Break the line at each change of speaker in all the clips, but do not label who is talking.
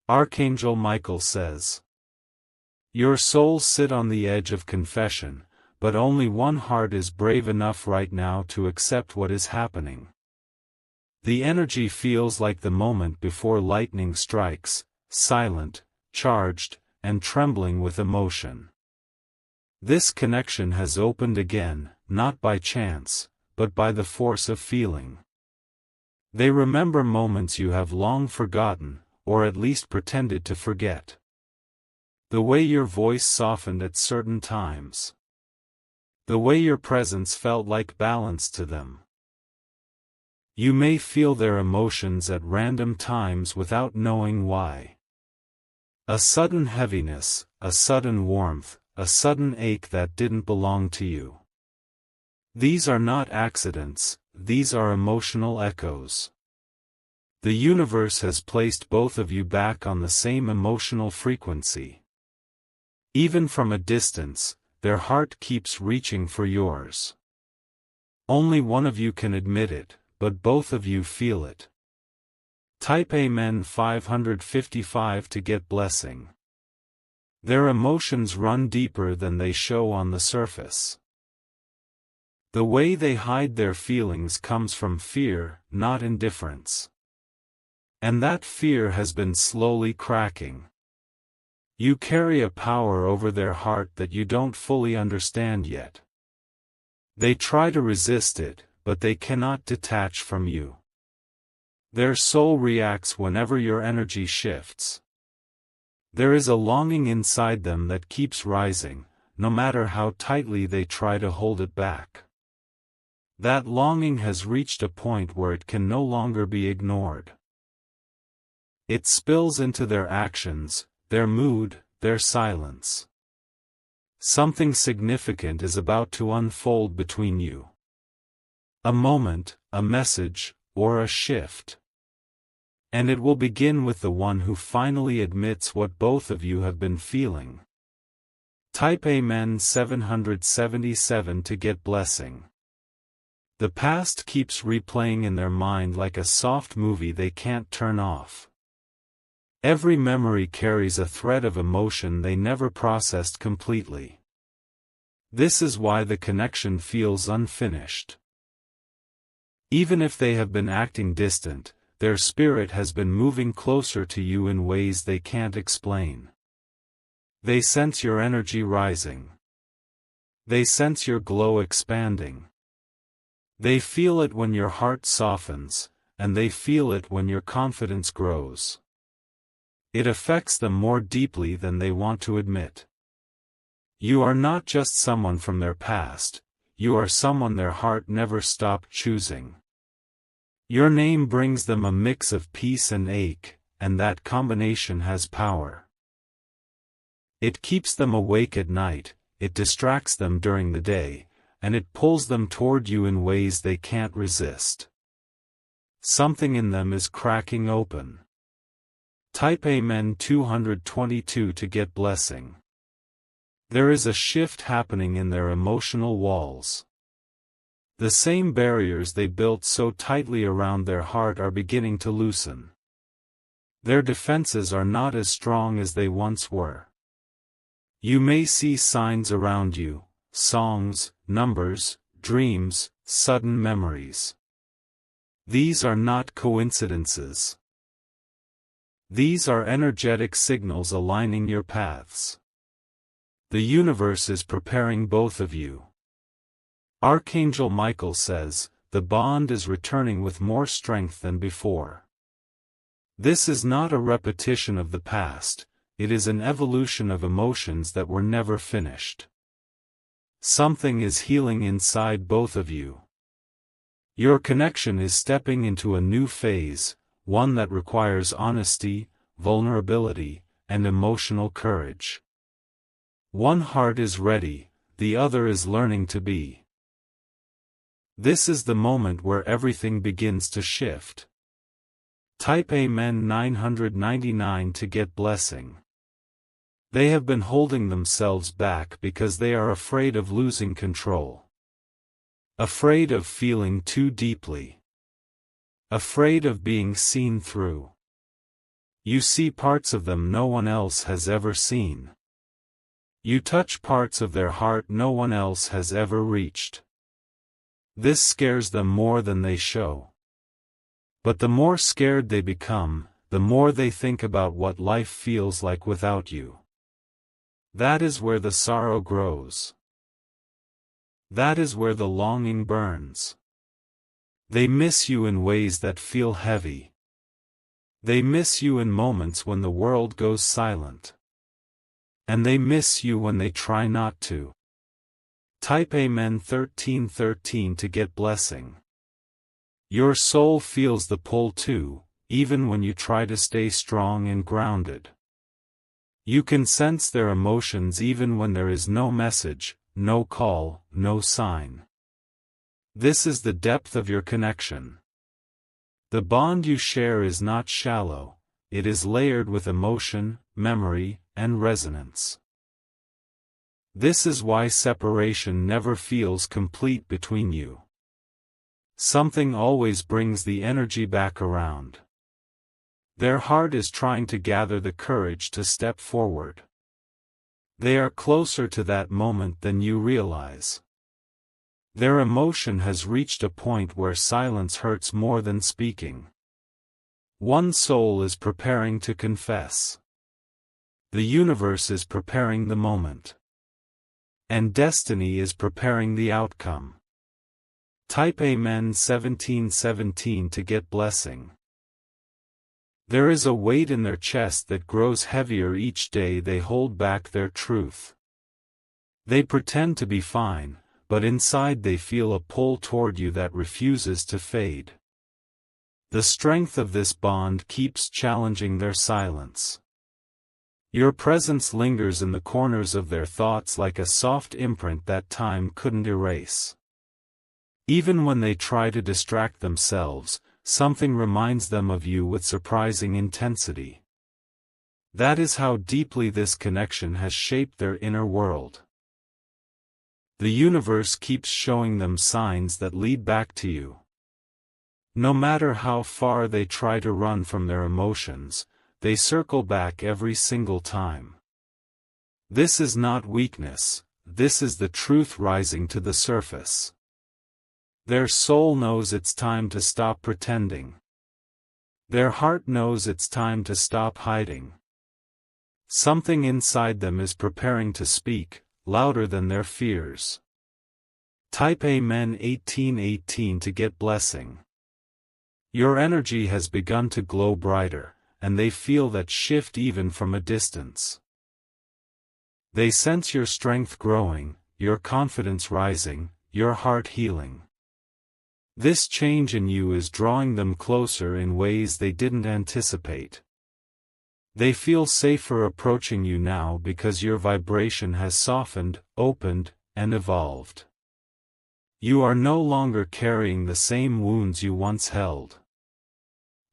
Archangel Michael says, "Your souls sit on the edge of confession, but only one heart is brave enough right now to accept what is happening. The energy feels like the moment before lightning strikes, silent, charged, and trembling with emotion. This connection has opened again, not by chance, but by the force of feeling. They remember moments you have long forgotten, or at least pretended to forget. The way your voice softened at certain times. The way your presence felt like balance to them. You may feel their emotions at random times without knowing why. A sudden heaviness, a sudden warmth, a sudden ache that didn't belong to you. These are not accidents, these are emotional echoes. The universe has placed both of you back on the same emotional frequency. Even from a distance, their heart keeps reaching for yours. Only one of you can admit it, but both of you feel it. Type Amen 555 to get blessing. Their emotions run deeper than they show on the surface. The way they hide their feelings comes from fear, not indifference. And that fear has been slowly cracking. You carry a power over their heart that you don't fully understand yet. They try to resist it, but they cannot detach from you. Their soul reacts whenever your energy shifts. There is a longing inside them that keeps rising, no matter how tightly they try to hold it back. That longing has reached a point where it can no longer be ignored. It spills into their actions, their mood, their silence. Something significant is about to unfold between you. A moment, a message, or a shift. And it will begin with the one who finally admits what both of you have been feeling. Type Amen 777 to get blessing. The past keeps replaying in their mind like a soft movie they can't turn off. Every memory carries a thread of emotion they never processed completely. This is why the connection feels unfinished. Even if they have been acting distant, their spirit has been moving closer to you in ways they can't explain. They sense your energy rising. They sense your glow expanding. They feel it when your heart softens, and they feel it when your confidence grows. It affects them more deeply than they want to admit. You are not just someone from their past, you are someone their heart never stopped choosing. Your name brings them a mix of peace and ache, and that combination has power. It keeps them awake at night, it distracts them during the day, and it pulls them toward you in ways they can't resist. Something in them is cracking open. Type Amen 222 to get blessing. There is a shift happening in their emotional walls. The same barriers they built so tightly around their heart are beginning to loosen. Their defenses are not as strong as they once were. You may see signs around you, songs, numbers, dreams, sudden memories. These are not coincidences. These are energetic signals aligning your paths. The universe is preparing both of you. Archangel Michael says, the bond is returning with more strength than before. This is not a repetition of the past, it is an evolution of emotions that were never finished. Something is healing inside both of you. Your connection is stepping into a new phase, one that requires honesty, vulnerability, and emotional courage. One heart is ready, the other is learning to be. This is the moment where everything begins to shift. Type Amen 999 to get blessing. They have been holding themselves back because they are afraid of losing control. Afraid of feeling too deeply. Afraid of being seen through. You see parts of them no one else has ever seen. You touch parts of their heart no one else has ever reached. This scares them more than they show. But the more scared they become, the more they think about what life feels like without you. That is where the sorrow grows. That is where the longing burns. They miss you in ways that feel heavy. They miss you in moments when the world goes silent. And they miss you when they try not to. Type Amen 1313 to get blessing. Your soul feels the pull too, even when you try to stay strong and grounded. You can sense their emotions even when there is no message, no call, no sign. This is the depth of your connection. The bond you share is not shallow, it is layered with emotion, memory, and resonance. This is why separation never feels complete between you. Something always brings the energy back around. Their heart is trying to gather the courage to step forward. They are closer to that moment than you realize. Their emotion has reached a point where silence hurts more than speaking. One soul is preparing to confess. The universe is preparing the moment. And destiny is preparing the outcome. Type Amen 1717 to get blessing. There is a weight in their chest that grows heavier each day they hold back their truth. They pretend to be fine, but inside they feel a pull toward you that refuses to fade. The strength of this bond keeps challenging their silence. Your presence lingers in the corners of their thoughts like a soft imprint that time couldn't erase. Even when they try to distract themselves, something reminds them of you with surprising intensity. That is how deeply this connection has shaped their inner world. The universe keeps showing them signs that lead back to you. No matter how far they try to run from their emotions, they circle back every single time. This is not weakness, this is the truth rising to the surface. Their soul knows it's time to stop pretending. Their heart knows it's time to stop hiding. Something inside them is preparing to speak, louder than their fears. Type Amen 1818 to get blessing. Your energy has begun to glow brighter, and they feel that shift even from a distance. They sense your strength growing, your confidence rising, your heart healing. This change in you is drawing them closer in ways they didn't anticipate. They feel safer approaching you now because your vibration has softened, opened, and evolved. You are no longer carrying the same wounds you once held.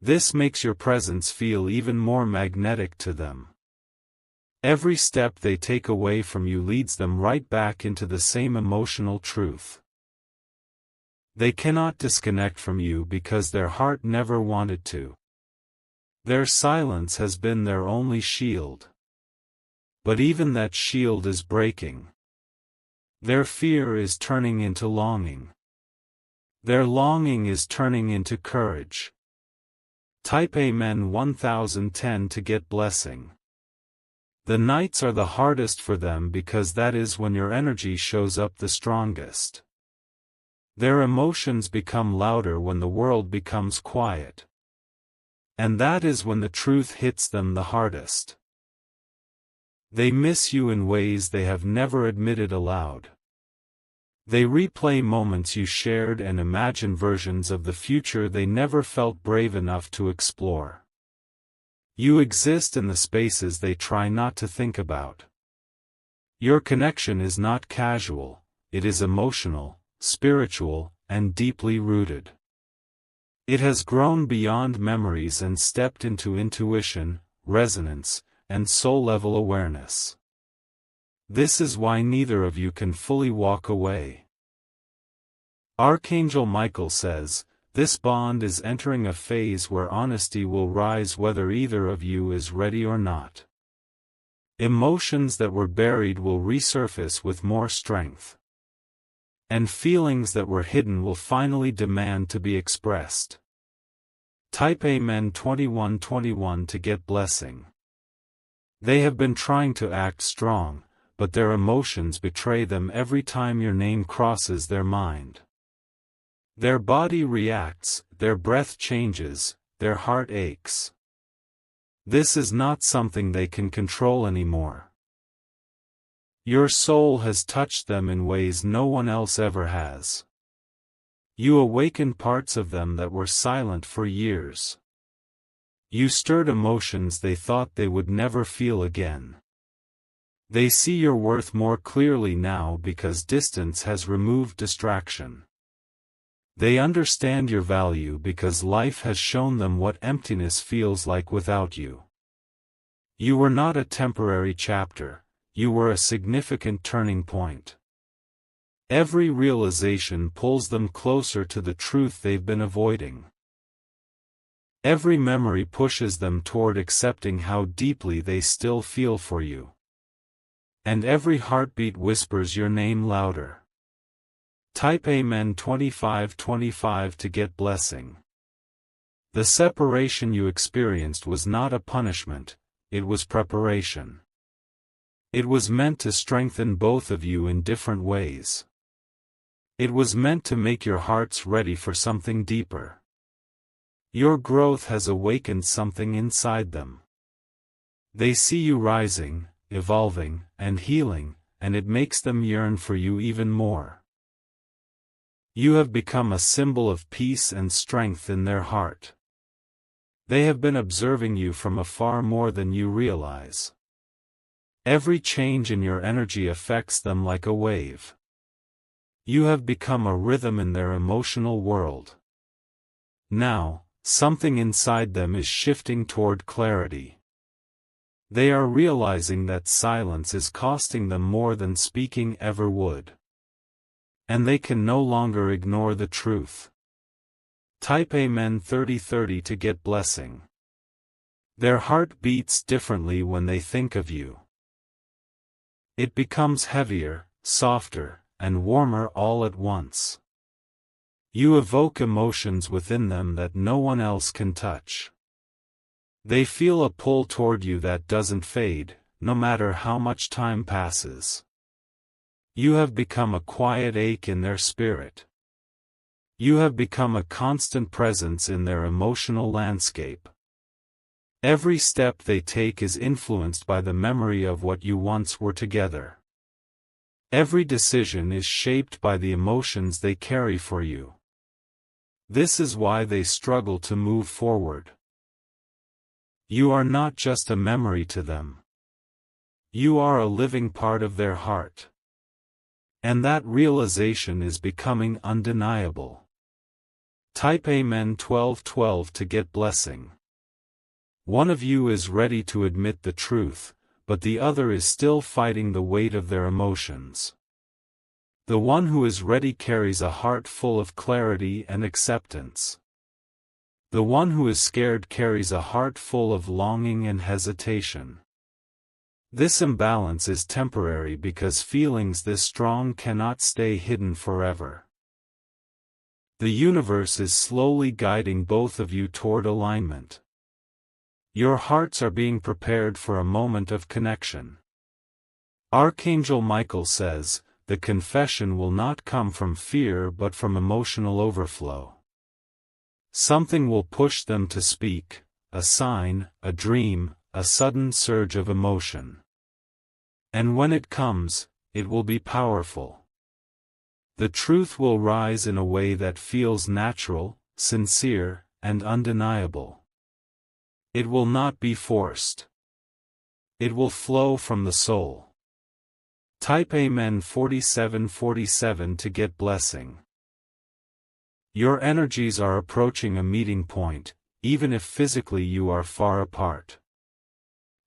This makes your presence feel even more magnetic to them. Every step they take away from you leads them right back into the same emotional truth. They cannot disconnect from you because their heart never wanted to. Their silence has been their only shield. But even that shield is breaking. Their fear is turning into longing. Their longing is turning into courage. Type Amen 1010 to get blessing. The nights are the hardest for them because that is when your energy shows up the strongest. Their emotions become louder when the world becomes quiet. And that is when the truth hits them the hardest. They miss you in ways they have never admitted aloud. They replay moments you shared and imagine versions of the future they never felt brave enough to explore. You exist in the spaces they try not to think about. Your connection is not casual, it is emotional, spiritual, and deeply rooted. It has grown beyond memories and stepped into intuition, resonance, and soul-level awareness. This is why neither of you can fully walk away. Archangel Michael says, This bond is entering a phase where honesty will rise whether either of you is ready or not. Emotions that were buried will resurface with more strength. And feelings that were hidden will finally demand to be expressed. Type Amen 2121 to get blessing. They have been trying to act strong, but their emotions betray them every time your name crosses their mind. Their body reacts, their breath changes, their heart aches. This is not something they can control anymore. Your soul has touched them in ways no one else ever has. You awakened parts of them that were silent for years. You stirred emotions they thought they would never feel again. They see your worth more clearly now because distance has removed distraction. They understand your value because life has shown them what emptiness feels like without you. You were not a temporary chapter, you were a significant turning point. Every realization pulls them closer to the truth they've been avoiding. Every memory pushes them toward accepting how deeply they still feel for you. And every heartbeat whispers your name louder. Type Amen 2525 to get blessing. The separation you experienced was not a punishment, it was preparation. It was meant to strengthen both of you in different ways. It was meant to make your hearts ready for something deeper. Your growth has awakened something inside them. They see you rising, evolving, and healing, and it makes them yearn for you even more. You have become a symbol of peace and strength in their heart. They have been observing you from afar more than you realize. Every change in your energy affects them like a wave. You have become a rhythm in their emotional world. Now, something inside them is shifting toward clarity. They are realizing that silence is costing them more than speaking ever would. And they can no longer ignore the truth. Type Amen 3030 to get blessing. Their heart beats differently when they think of you. It becomes heavier, softer, and warmer all at once. You evoke emotions within them that no one else can touch. They feel a pull toward you that doesn't fade, no matter how much time passes. You have become a quiet ache in their spirit. You have become a constant presence in their emotional landscape. Every step they take is influenced by the memory of what you once were together. Every decision is shaped by the emotions they carry for you. This is why they struggle to move forward. You are not just a memory to them. You are a living part of their heart. And that realization is becoming undeniable. Type Amen 1212 to get blessing. One of you is ready to admit the truth, but the other is still fighting the weight of their emotions. The one who is ready carries a heart full of clarity and acceptance. The one who is scared carries a heart full of longing and hesitation. This imbalance is temporary because feelings this strong cannot stay hidden forever. The universe is slowly guiding both of you toward alignment. Your hearts are being prepared for a moment of connection. Archangel Michael says, the confession will not come from fear but from emotional overflow. Something will push them to speak, a sign, a dream, a sudden surge of emotion. And when it comes, it will be powerful. The truth will rise in a way that feels natural, sincere, and undeniable. It will not be forced. It will flow from the soul. Type Amen 4747 to get blessing. Your energies are approaching a meeting point, even if physically you are far apart.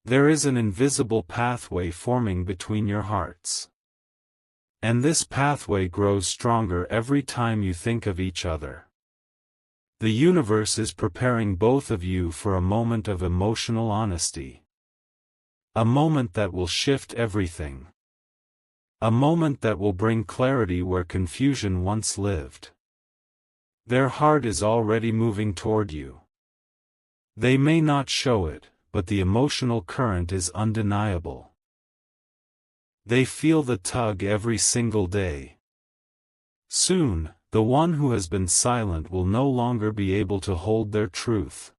There is an invisible pathway forming between your hearts. And this pathway grows stronger every time you think of each other. The universe is preparing both of you for a moment of emotional honesty. A moment that will shift everything. A moment that will bring clarity where confusion once lived. Their heart is already moving toward you. They may not show it, but the emotional current is undeniable. They feel the tug every single day. Soon, the one who has been silent will no longer be able to hold their truth.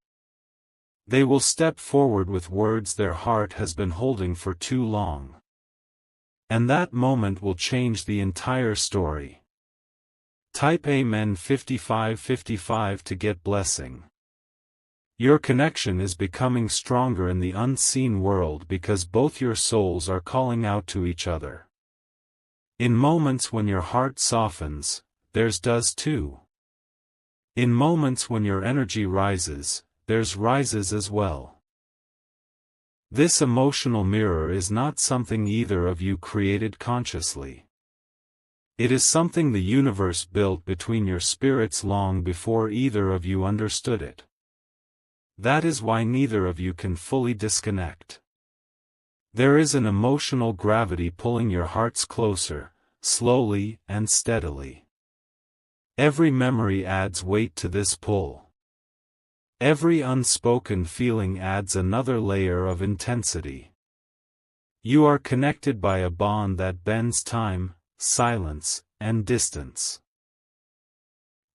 They will step forward with words their heart has been holding for too long. And that moment will change the entire story. Type Amen 5555 to get blessing. Your connection is becoming stronger in the unseen world because both your souls are calling out to each other. In moments when your heart softens, theirs does too. In moments when your energy rises, theirs rises as well. This emotional mirror is not something either of you created consciously. It is something the universe built between your spirits long before either of you understood it. That is why neither of you can fully disconnect. There is an emotional gravity pulling your hearts closer, slowly and steadily. Every memory adds weight to this pull. Every unspoken feeling adds another layer of intensity. You are connected by a bond that bends time, silence, and distance.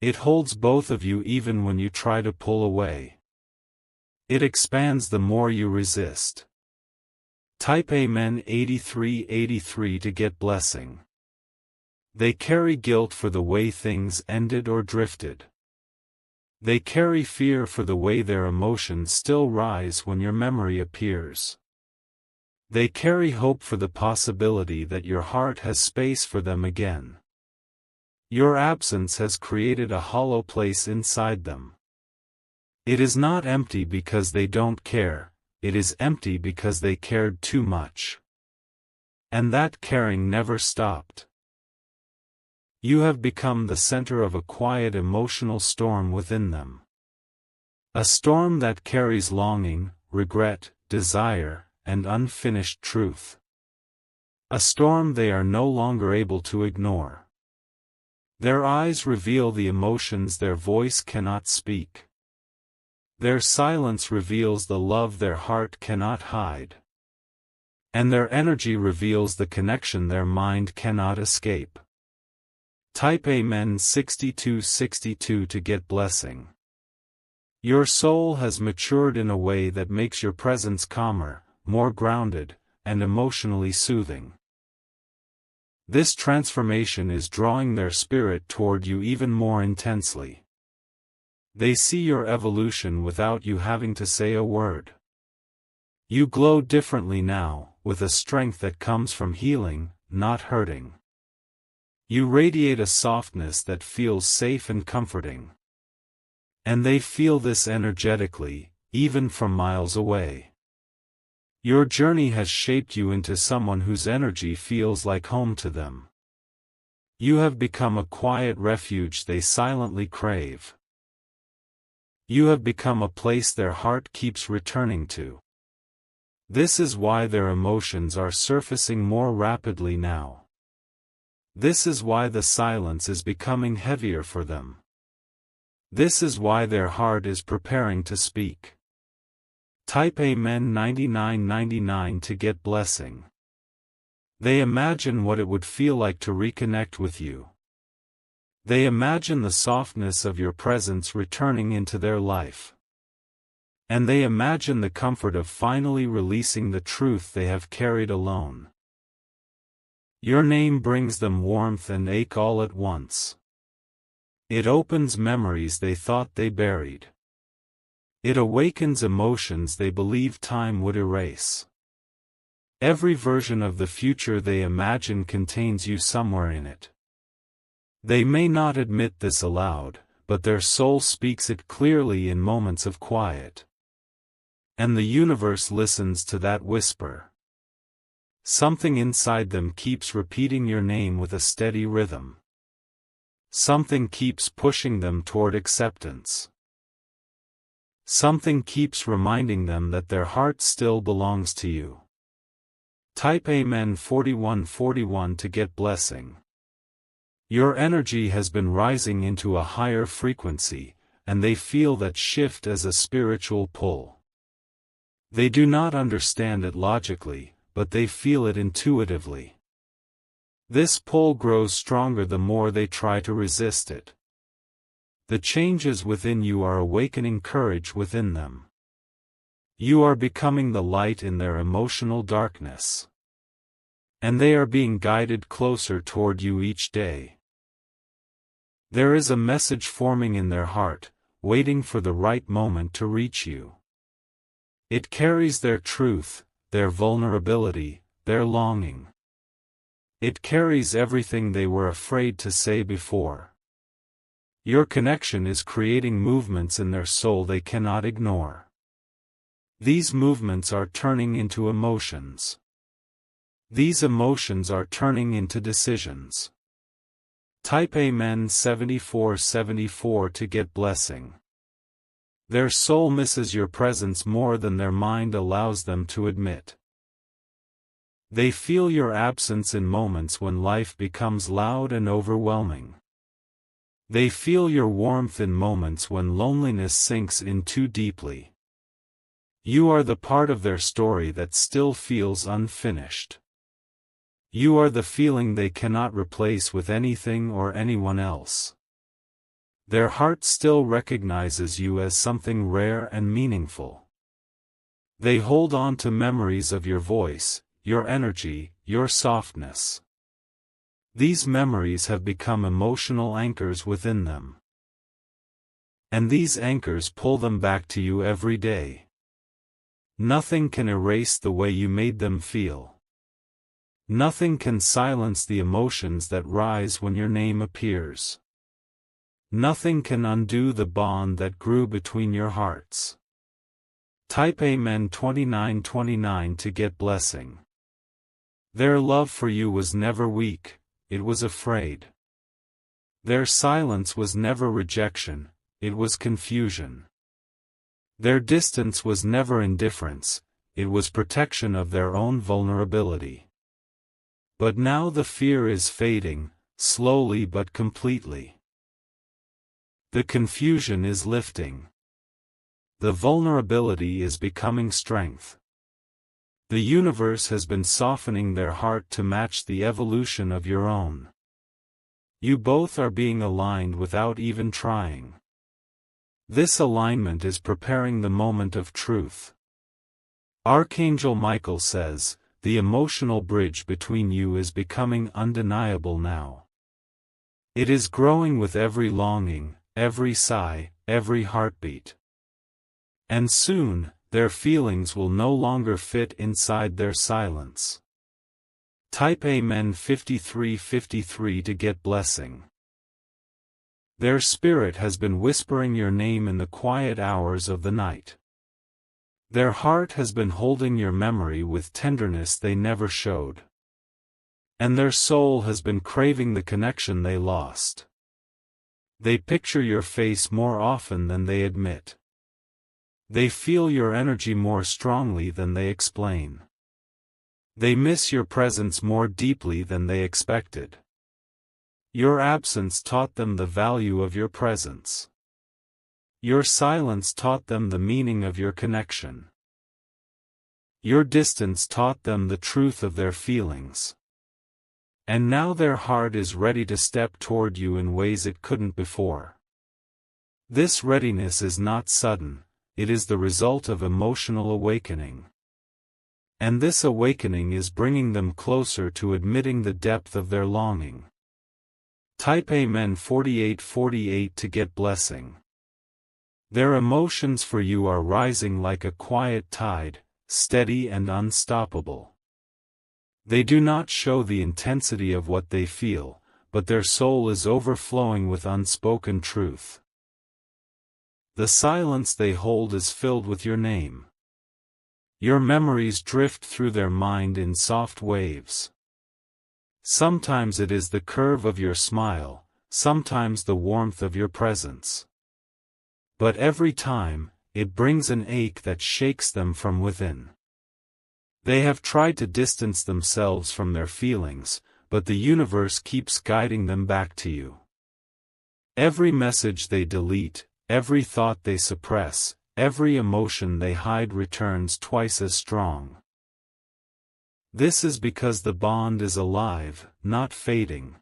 It holds both of you even when you try to pull away. It expands the more you resist. Type Amen 8383 to get blessing. They carry guilt for the way things ended or drifted. They carry fear for the way their emotions still rise when your memory appears. They carry hope for the possibility that your heart has space for them again. Your absence has created a hollow place inside them. It is not empty because they don't care, it is empty because they cared too much. And that caring never stopped. You have become the center of a quiet emotional storm within them. A storm that carries longing, regret, desire, and unfinished truth. A storm they are no longer able to ignore. Their eyes reveal the emotions their voice cannot speak. Their silence reveals the love their heart cannot hide. And their energy reveals the connection their mind cannot escape. Type Amen 6262 to get blessing. Your soul has matured in a way that makes your presence calmer, more grounded, and emotionally soothing. This transformation is drawing their spirit toward you even more intensely. They see your evolution without you having to say a word. You glow differently now, with a strength that comes from healing, not hurting. You radiate a softness that feels safe and comforting. And they feel this energetically, even from miles away. Your journey has shaped you into someone whose energy feels like home to them. You have become a quiet refuge they silently crave. You have become a place their heart keeps returning to. This is why their emotions are surfacing more rapidly now. This is why the silence is becoming heavier for them. This is why their heart is preparing to speak. Type Amen 9999 to get blessing. They imagine what it would feel like to reconnect with you. They imagine the softness of your presence returning into their life. And they imagine the comfort of finally releasing the truth they have carried alone. Your name brings them warmth and ache all at once. It opens memories they thought they buried. It awakens emotions they believed time would erase. Every version of the future they imagine contains you somewhere in it. They may not admit this aloud, but their soul speaks it clearly in moments of quiet. And the universe listens to that whisper. Something inside them keeps repeating your name with a steady rhythm. Something keeps pushing them toward acceptance. Something keeps reminding them that their heart still belongs to you. Type Amen 4141 to get blessing. Your energy has been rising into a higher frequency, and they feel that shift as a spiritual pull. They do not understand it logically, but they feel it intuitively. This pull grows stronger the more they try to resist it. The changes within you are awakening courage within them. You are becoming the light in their emotional darkness. And they are being guided closer toward you each day. There is a message forming in their heart, waiting for the right moment to reach you. It carries their truth, their vulnerability, their longing. It carries everything they were afraid to say before. Your connection is creating movements in their soul they cannot ignore. These movements are turning into emotions. These emotions are turning into decisions. Type Amen 7474 to get blessing. Their soul misses your presence more than their mind allows them to admit. They feel your absence in moments when life becomes loud and overwhelming. They feel your warmth in moments when loneliness sinks in too deeply. You are the part of their story that still feels unfinished. You are the feeling they cannot replace with anything or anyone else. Their heart still recognizes you as something rare and meaningful. They hold on to memories of your voice, your energy, your softness. These memories have become emotional anchors within them. And these anchors pull them back to you every day. Nothing can erase the way you made them feel. Nothing can silence the emotions that rise when your name appears. Nothing can undo the bond that grew between your hearts. Type Amen 2929 to get blessing. Their love for you was never weak, it was afraid. Their silence was never rejection, it was confusion. Their distance was never indifference, it was protection of their own vulnerability. But now the fear is fading, slowly but completely. The confusion is lifting. The vulnerability is becoming strength. The universe has been softening their heart to match the evolution of your own. You both are being aligned without even trying. This alignment is preparing the moment of truth. Archangel Michael says, the emotional bridge between you is becoming undeniable now. It is growing with every longing, every sigh, every heartbeat. And soon, their feelings will no longer fit inside their silence. Type Amen 5353 to get blessing. Their spirit has been whispering your name in the quiet hours of the night. Their heart has been holding your memory with tenderness they never showed. And their soul has been craving the connection they lost. They picture your face more often than they admit. They feel your energy more strongly than they explain. They miss your presence more deeply than they expected. Your absence taught them the value of your presence. Your silence taught them the meaning of your connection. Your distance taught them the truth of their feelings. And now their heart is ready to step toward you in ways it couldn't before. This readiness is not sudden, it is the result of emotional awakening. And this awakening is bringing them closer to admitting the depth of their longing. Type Amen 4848 to get blessing. Their emotions for you are rising like a quiet tide, steady and unstoppable. They do not show the intensity of what they feel, but their soul is overflowing with unspoken truth. The silence they hold is filled with your name. Your memories drift through their mind in soft waves. Sometimes it is the curve of your smile, sometimes the warmth of your presence. But every time, it brings an ache that shakes them from within. They have tried to distance themselves from their feelings, but the universe keeps guiding them back to you. Every message they delete, every thought they suppress, every emotion they hide returns twice as strong. This is because the bond is alive, not fading.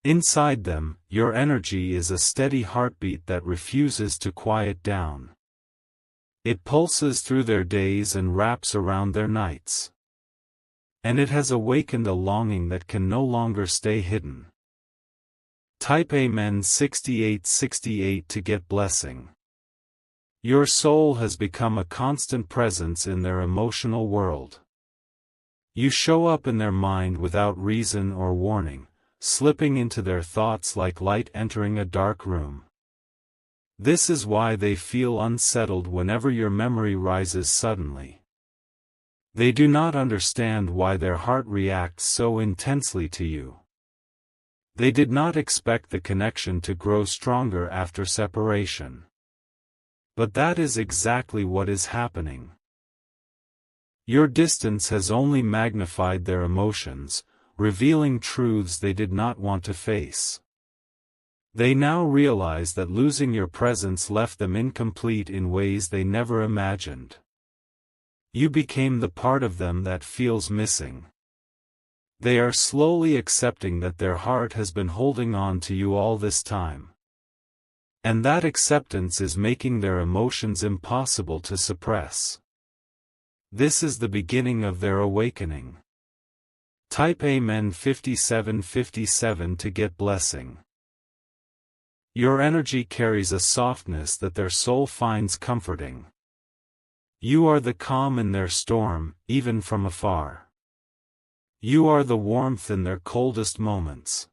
Inside them, your energy is a steady heartbeat that refuses to quiet down. It pulses through their days and wraps around their nights. And it has awakened a longing that can no longer stay hidden. Type Amen 6868 to get blessing. Your soul has become a constant presence in their emotional world. You show up in their mind without reason or warning, slipping into their thoughts like light entering a dark room. This is why they feel unsettled whenever your memory rises suddenly. They do not understand why their heart reacts so intensely to you. They did not expect the connection to grow stronger after separation. But that is exactly what is happening. Your distance has only magnified their emotions, revealing truths they did not want to face. They now realize that losing your presence left them incomplete in ways they never imagined. You became the part of them that feels missing. They are slowly accepting that their heart has been holding on to you all this time. And that acceptance is making their emotions impossible to suppress. This is the beginning of their awakening. Type Amen 5757 to get blessing. Your energy carries a softness that their soul finds comforting. You are the calm in their storm, even from afar. You are the warmth in their coldest moments.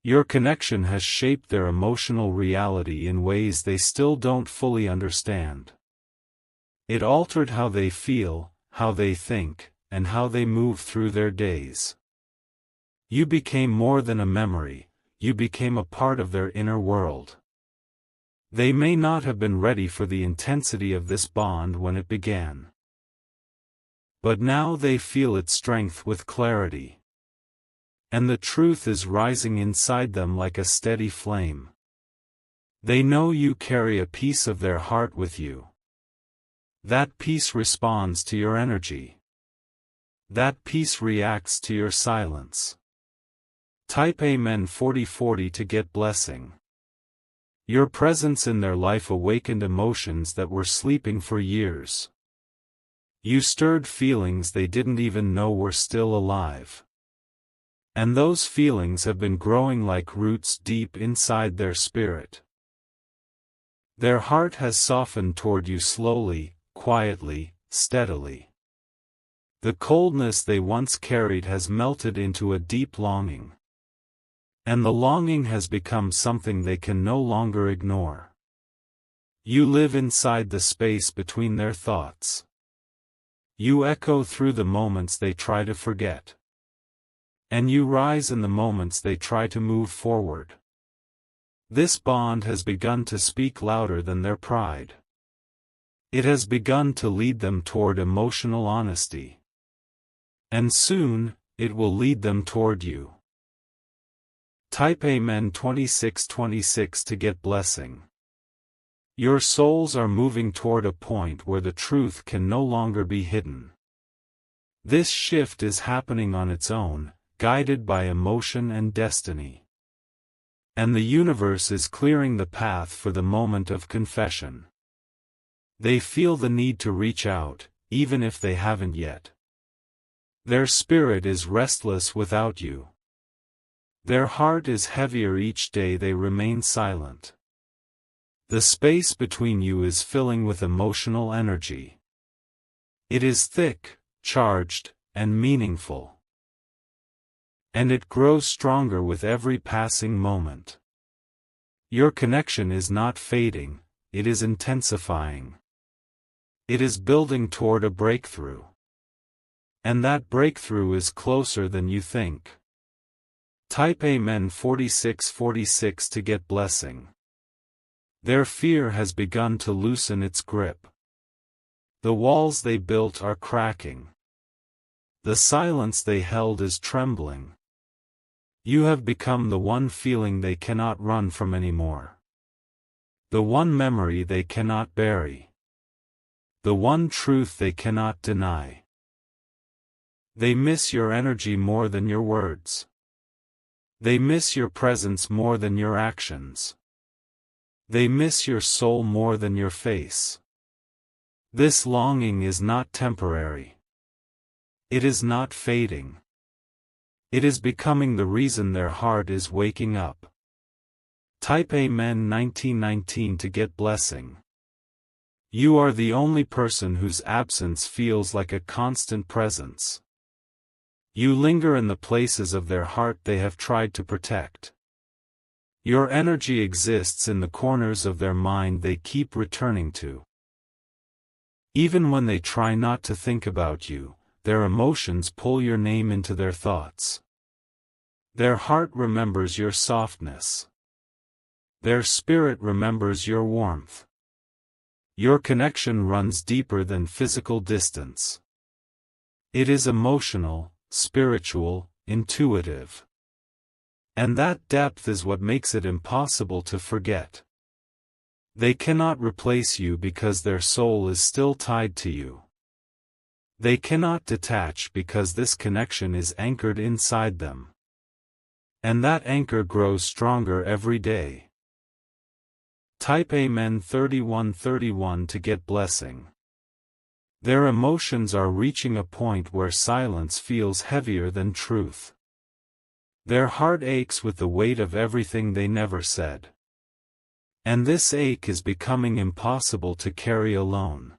Your connection has shaped their emotional reality in ways they still don't fully understand. It altered how they feel, how they think, and how they move through their days. You became more than a memory, you became a part of their inner world. They may not have been ready for the intensity of this bond when it began. But now they feel its strength with clarity. And the truth is rising inside them like a steady flame. They know you carry a piece of their heart with you. That piece responds to your energy. That piece reacts to your silence. Type Amen 4040 to get blessing. Your presence in their life awakened emotions that were sleeping for years. You stirred feelings they didn't even know were still alive. And those feelings have been growing like roots deep inside their spirit. Their heart has softened toward you slowly, quietly, steadily. The coldness they once carried has melted into a deep longing. And the longing has become something they can no longer ignore. You live inside the space between their thoughts. You echo through the moments they try to forget. And you rise in the moments they try to move forward. This bond has begun to speak louder than their pride. It has begun to lead them toward emotional honesty. And soon, it will lead them toward you. Type Amen 2626 to get blessing. Your souls are moving toward a point where the truth can no longer be hidden. This shift is happening on its own, guided by emotion and destiny. And the universe is clearing the path for the moment of confession. They feel the need to reach out, even if they haven't yet. Their spirit is restless without you. Their heart is heavier each day they remain silent. The space between you is filling with emotional energy. It is thick, charged, and meaningful. And it grows stronger with every passing moment. Your connection is not fading, it is intensifying. It is building toward a breakthrough. And that breakthrough is closer than you think. Type Amen 4646 to get blessing. Their fear has begun to loosen its grip. The walls they built are cracking. The silence they held is trembling. You have become the one feeling they cannot run from anymore. The one memory they cannot bury. The one truth they cannot deny. They miss your energy more than your words. They miss your presence more than your actions. They miss your soul more than your face. This longing is not temporary. It is not fading. It is becoming the reason their heart is waking up. Type Amen 1919 to get blessing. You are the only person whose absence feels like a constant presence. You linger in the places of their heart they have tried to protect. Your energy exists in the corners of their mind they keep returning to. Even when they try not to think about you, their emotions pull your name into their thoughts. Their heart remembers your softness. Their spirit remembers your warmth. Your connection runs deeper than physical distance. It is emotional, spiritual, intuitive. And that depth is what makes it impossible to forget. They cannot replace you because their soul is still tied to you. They cannot detach because this connection is anchored inside them. And that anchor grows stronger every day. Type Amen 3131 to get blessing. Their emotions are reaching a point where silence feels heavier than truth. Their heart aches with the weight of everything they never said. And this ache is becoming impossible to carry alone.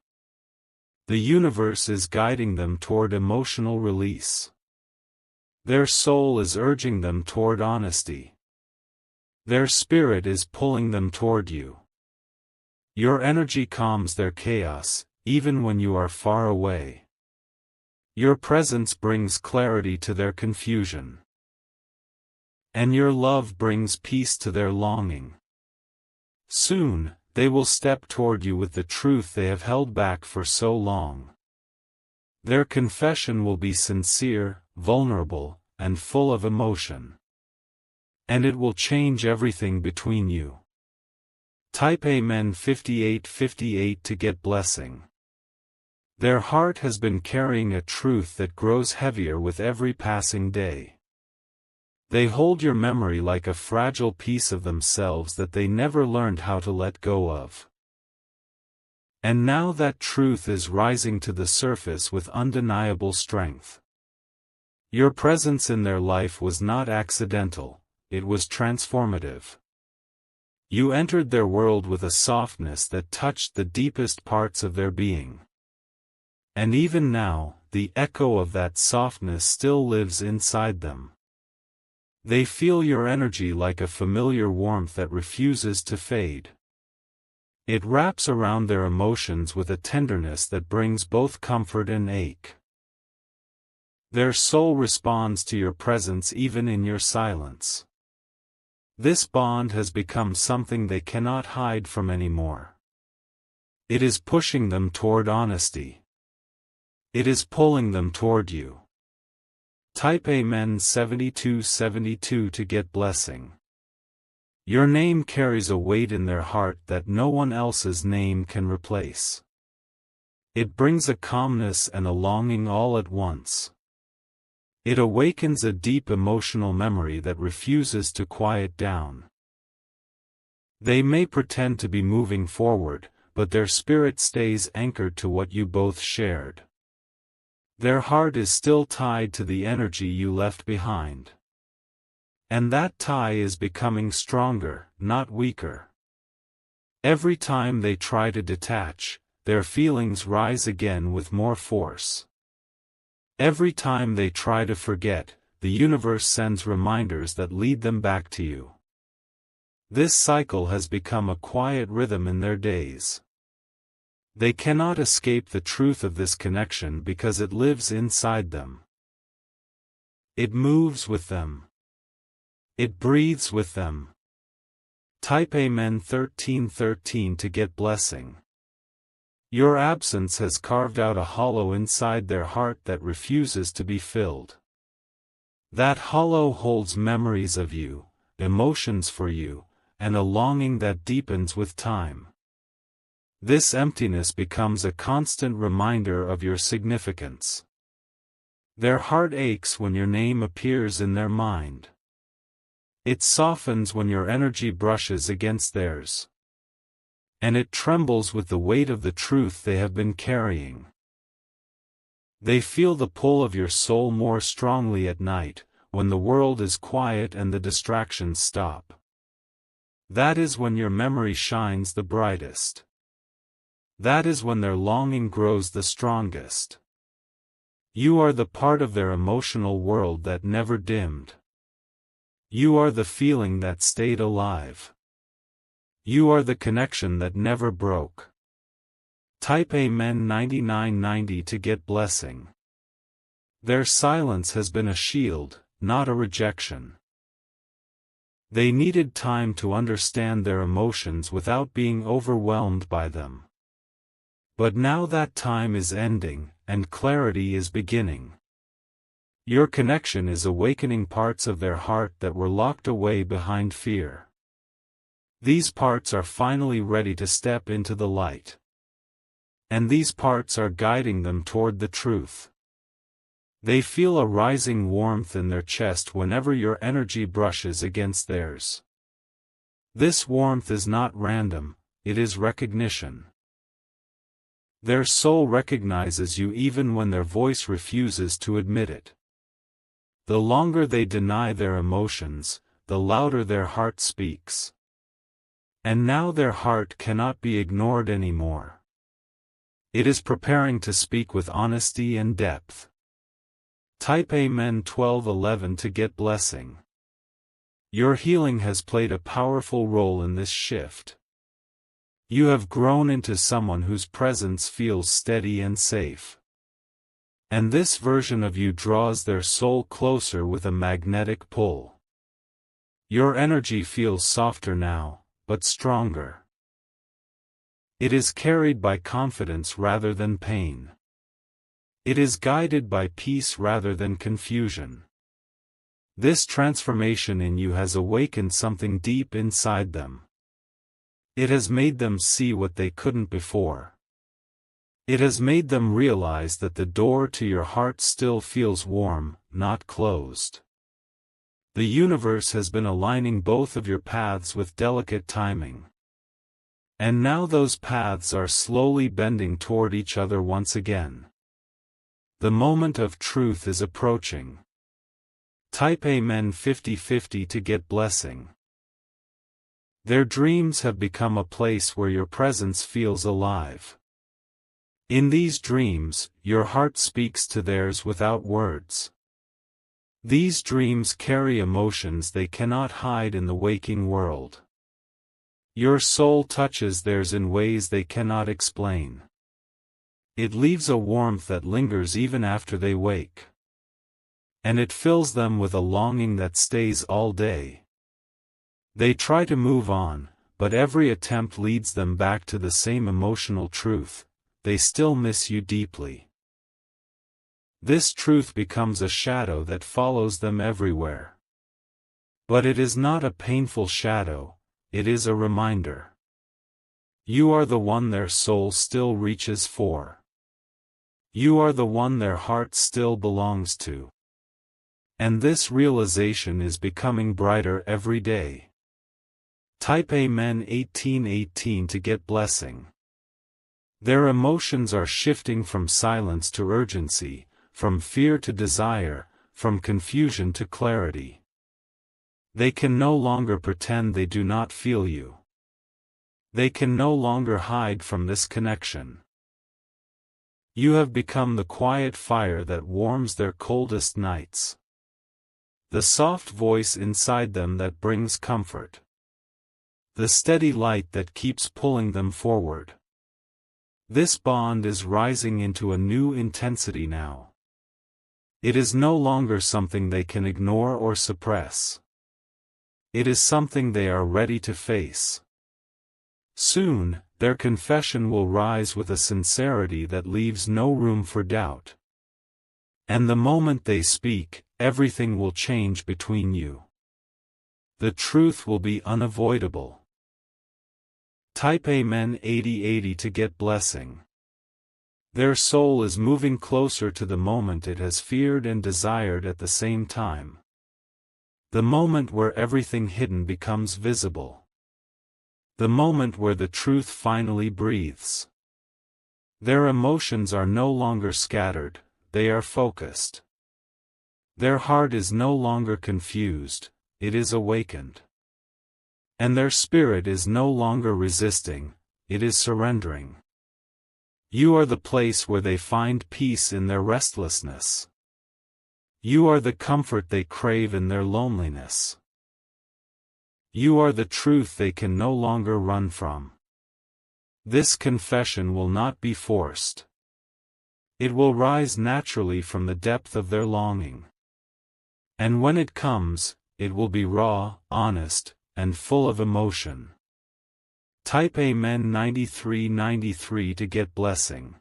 The universe is guiding them toward emotional release. Their soul is urging them toward honesty. Their spirit is pulling them toward you. Your energy calms their chaos, even when you are far away. Your presence brings clarity to their confusion. And your love brings peace to their longing. Soon, they will step toward you with the truth they have held back for so long. Their confession will be sincere, vulnerable, and full of emotion. And it will change everything between you. Type Amen 5858 to get blessing. Their heart has been carrying a truth that grows heavier with every passing day. They hold your memory like a fragile piece of themselves that they never learned how to let go of. And now that truth is rising to the surface with undeniable strength. Your presence in their life was not accidental, it was transformative. You entered their world with a softness that touched the deepest parts of their being. And even now, the echo of that softness still lives inside them. They feel your energy like a familiar warmth that refuses to fade. It wraps around their emotions with a tenderness that brings both comfort and ache. Their soul responds to your presence even in your silence. This bond has become something they cannot hide from anymore. It is pushing them toward honesty. It is pulling them toward you. Type Amen 7272 to get blessing. Your name carries a weight in their heart that no one else's name can replace. It brings a calmness and a longing all at once. It awakens a deep emotional memory that refuses to quiet down. They may pretend to be moving forward, but their spirit stays anchored to what you both shared. Their heart is still tied to the energy you left behind. And that tie is becoming stronger, not weaker. Every time they try to detach, their feelings rise again with more force. Every time they try to forget, the universe sends reminders that lead them back to you. This cycle has become a quiet rhythm in their days. They cannot escape the truth of this connection because it lives inside them. It moves with them. It breathes with them. Type Amen 1313 to get blessing. Your absence has carved out a hollow inside their heart that refuses to be filled. That hollow holds memories of you, emotions for you, and a longing that deepens with time. This emptiness becomes a constant reminder of your significance. Their heart aches when your name appears in their mind. It softens when your energy brushes against theirs. And it trembles with the weight of the truth they have been carrying. They feel the pull of your soul more strongly at night, when the world is quiet and the distractions stop. That is when your memory shines the brightest. That is when their longing grows the strongest. You are the part of their emotional world that never dimmed. You are the feeling that stayed alive. You are the connection that never broke. Type Amen 9990 to get blessing. Their silence has been a shield, not a rejection. They needed time to understand their emotions without being overwhelmed by them. But now that time is ending, and clarity is beginning. Your connection is awakening parts of their heart that were locked away behind fear. These parts are finally ready to step into the light. And these parts are guiding them toward the truth. They feel a rising warmth in their chest whenever your energy brushes against theirs. This warmth is not random, it is recognition. Their soul recognizes you even when their voice refuses to admit it. The longer they deny their emotions, the louder their heart speaks. And now their heart cannot be ignored anymore. It is preparing to speak with honesty and depth. Type Amen 1211 to get blessing. Your healing has played a powerful role in this shift. You have grown into someone whose presence feels steady and safe. And this version of you draws their soul closer with a magnetic pull. Your energy feels softer now, but stronger. It is carried by confidence rather than pain. It is guided by peace rather than confusion. This transformation in you has awakened something deep inside them. It has made them see what they couldn't before. It has made them realize that the door to your heart still feels warm, not closed. The universe has been aligning both of your paths with delicate timing. And now those paths are slowly bending toward each other once again. The moment of truth is approaching. Type Amen 5050 to get blessing. Their dreams have become a place where your presence feels alive. In these dreams, your heart speaks to theirs without words. These dreams carry emotions they cannot hide in the waking world. Your soul touches theirs in ways they cannot explain. It leaves a warmth that lingers even after they wake. And it fills them with a longing that stays all day. They try to move on, but every attempt leads them back to the same emotional truth: they still miss you deeply. This truth becomes a shadow that follows them everywhere. But it is not a painful shadow, it is a reminder. You are the one their soul still reaches for. You are the one their heart still belongs to. And this realization is becoming brighter every day. Type Amen 1818 to get blessing. Their emotions are shifting from silence to urgency, from fear to desire, from confusion to clarity. They can no longer pretend they do not feel you. They can no longer hide from this connection. You have become the quiet fire that warms their coldest nights. The soft voice inside them that brings comfort. The steady light that keeps pulling them forward. This bond is rising into a new intensity now. It is no longer something they can ignore or suppress. It is something they are ready to face. Soon, their confession will rise with a sincerity that leaves no room for doubt. And the moment they speak, everything will change between you. The truth will be unavoidable. Type Amen 8080 to get blessing. Their soul is moving closer to the moment it has feared and desired at the same time. The moment where everything hidden becomes visible. The moment where the truth finally breathes. Their emotions are no longer scattered, they are focused. Their heart is no longer confused, it is awakened. And their spirit is no longer resisting, it is surrendering. You are the place where they find peace in their restlessness. You are the comfort they crave in their loneliness. You are the truth they can no longer run from. This confession will not be forced. It will rise naturally from the depth of their longing. And when it comes, it will be raw, honest, and full of emotion. Type Amen 9393 to get blessing.